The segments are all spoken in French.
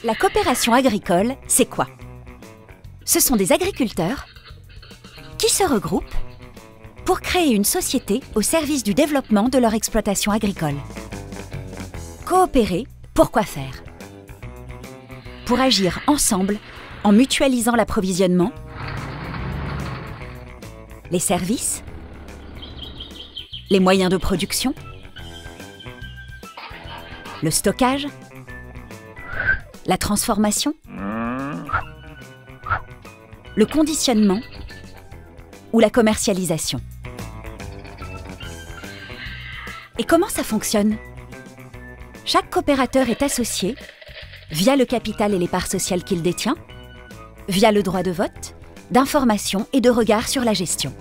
La coopération agricole, c'est quoi? Ce sont des agriculteurs qui se regroupent pour créer une société au service du développement de leur exploitation agricole. Coopérer, pour quoi faire? Pour agir ensemble en mutualisant l'approvisionnement, les services, les moyens de production, le stockage, la transformation, le conditionnement ou la commercialisation. Et comment ça fonctionne? Chaque coopérateur est associé via le capital et les parts sociales qu'il détient, via le droit de vote, d'information et de regard sur la gestion.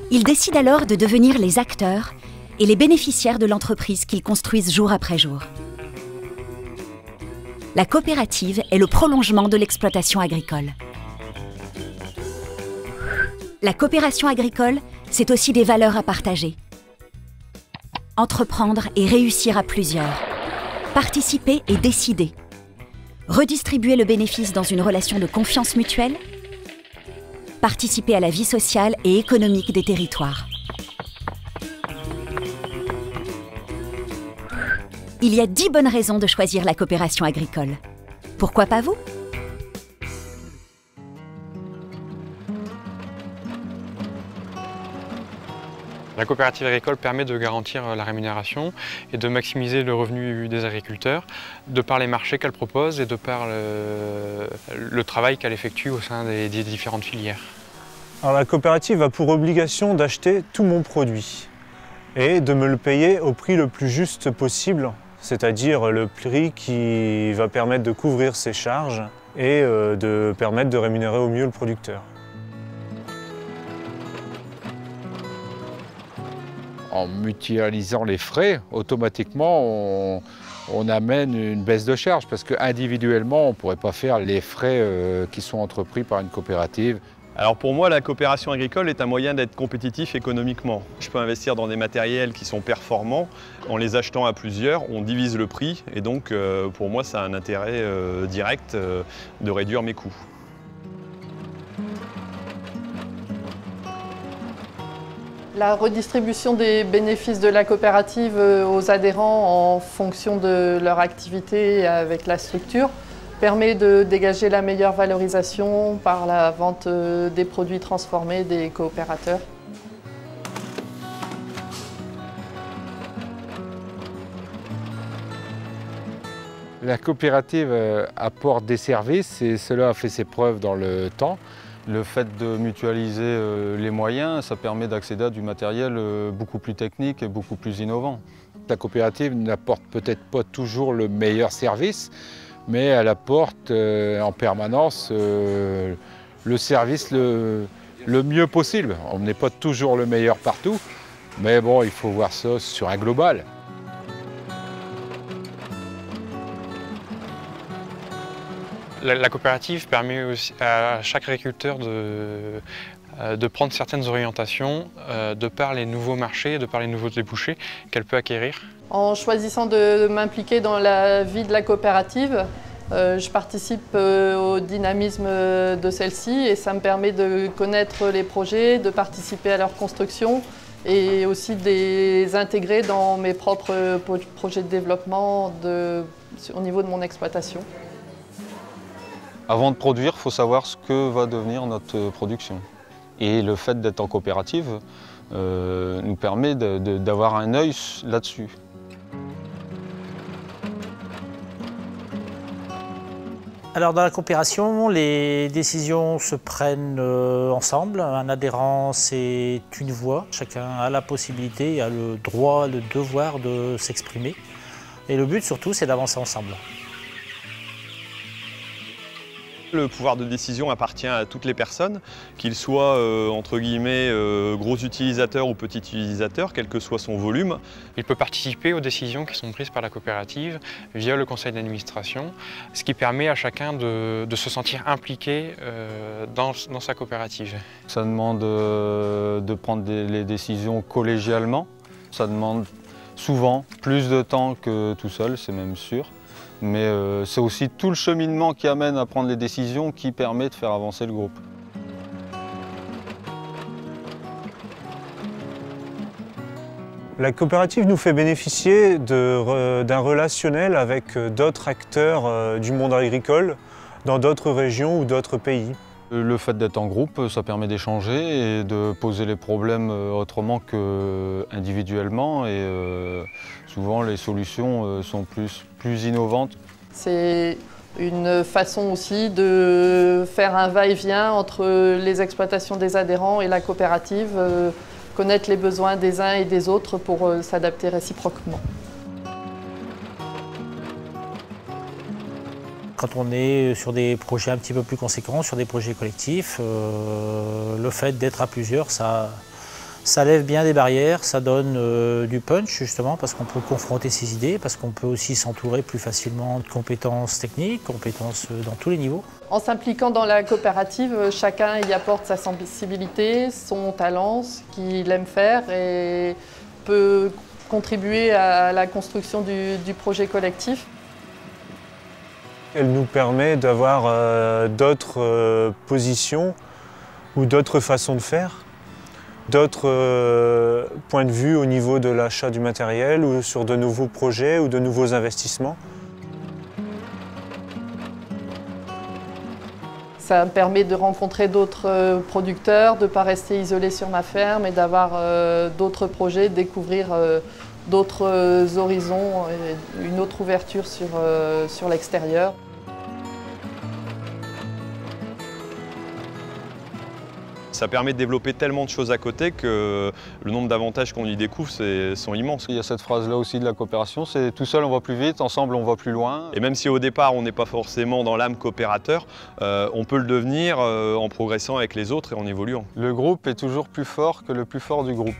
Ils décident alors de devenir les acteurs et les bénéficiaires de l'entreprise qu'ils construisent jour après jour. La coopérative est le prolongement de l'exploitation agricole. La coopération agricole, c'est aussi des valeurs à partager. Entreprendre et réussir à plusieurs. Participer et décider. Redistribuer le bénéfice dans une relation de confiance mutuelle. Participer à la vie sociale et économique des territoires. Il y a 10 bonnes raisons de choisir la coopération agricole. Pourquoi pas vous? La coopérative agricole permet de garantir la rémunération et de maximiser le revenu des agriculteurs de par les marchés qu'elle propose et de par le travail qu'elle effectue au sein des différentes filières. Alors, la coopérative a pour obligation d'acheter tout mon produit et de me le payer au prix le plus juste possible, c'est-à-dire le prix qui va permettre de couvrir ses charges et de permettre de rémunérer au mieux le producteur. En mutualisant les frais, automatiquement, on amène une baisse de charge parce qu'individuellement, on ne pourrait pas faire les frais qui sont entrepris par une coopérative. Alors pour moi, la coopération agricole est un moyen d'être compétitif économiquement. Je peux investir dans des matériels qui sont performants. En les achetant à plusieurs, on divise le prix et donc pour moi, ça a un intérêt direct de réduire mes coûts. La redistribution des bénéfices de la coopérative aux adhérents en fonction de leur activité avec la structure permet de dégager la meilleure valorisation par la vente des produits transformés des coopérateurs. La coopérative apporte des services et cela a fait ses preuves dans le temps. Le fait de mutualiser les moyens, ça permet d'accéder à du matériel beaucoup plus technique et beaucoup plus innovant. La coopérative n'apporte peut-être pas toujours le meilleur service, mais elle apporte en permanence le service le mieux possible. On n'est pas toujours le meilleur partout, mais bon, il faut voir ça sur un global. La coopérative permet aussi à chaque agriculteur de prendre certaines orientations de par les nouveaux marchés, de par les nouveaux débouchés qu'elle peut acquérir. En choisissant de m'impliquer dans la vie de la coopérative, je participe au dynamisme de celle-ci et ça me permet de connaître les projets, de participer à leur construction et aussi de les intégrer dans mes propres projets de développement au niveau de mon exploitation. Avant de produire, il faut savoir ce que va devenir notre production. Et le fait d'être en coopérative nous permet d'avoir un œil là-dessus. Alors dans la coopération, les décisions se prennent ensemble. Un adhérent, c'est une voix. Chacun a la possibilité, a le droit, le devoir de s'exprimer. Et le but surtout, c'est d'avancer ensemble. Le pouvoir de décision appartient à toutes les personnes, qu'ils soient entre guillemets gros utilisateurs ou petits utilisateurs, quel que soit son volume. Il peut participer aux décisions qui sont prises par la coopérative via le conseil d'administration, ce qui permet à chacun de se sentir impliqué dans sa coopérative. Ça demande de prendre les décisions collégialement. Ça demande souvent plus de temps que tout seul, c'est même sûr. mais c'est aussi tout le cheminement qui amène à prendre les décisions qui permet de faire avancer le groupe. La coopérative nous fait bénéficier d'un relationnel avec d'autres acteurs du monde agricole dans d'autres régions ou d'autres pays. Le fait d'être en groupe, ça permet d'échanger et de poser les problèmes autrement qu'individuellement et souvent les solutions sont plus innovantes. C'est une façon aussi de faire un va-et-vient entre les exploitations des adhérents et la coopérative, connaître les besoins des uns et des autres pour s'adapter réciproquement. Quand on est sur des projets un petit peu plus conséquents, sur des projets collectifs, le fait d'être à plusieurs, ça lève bien des barrières, ça donne du punch justement parce qu'on peut confronter ses idées, parce qu'on peut aussi s'entourer plus facilement de compétences techniques, compétences dans tous les niveaux. En s'impliquant dans la coopérative, chacun y apporte sa sensibilité, son talent, ce qu'il aime faire et peut contribuer à la construction du projet collectif. Elle nous permet d'avoir d'autres positions ou d'autres façons de faire, d'autres points de vue au niveau de l'achat du matériel ou sur de nouveaux projets ou de nouveaux investissements. Ça me permet de rencontrer d'autres producteurs, de ne pas rester isolé sur ma ferme et d'avoir d'autres projets, de découvrir d'autres horizons, une autre ouverture sur l'extérieur. Ça permet de développer tellement de choses à côté que le nombre d'avantages qu'on y découvre sont immenses. Il y a cette phrase-là aussi de la coopération, c'est tout seul on va plus vite, ensemble on va plus loin. Et même si au départ on n'est pas forcément dans l'âme coopérateur, on peut le devenir en progressant avec les autres et en évoluant. Le groupe est toujours plus fort que le plus fort du groupe.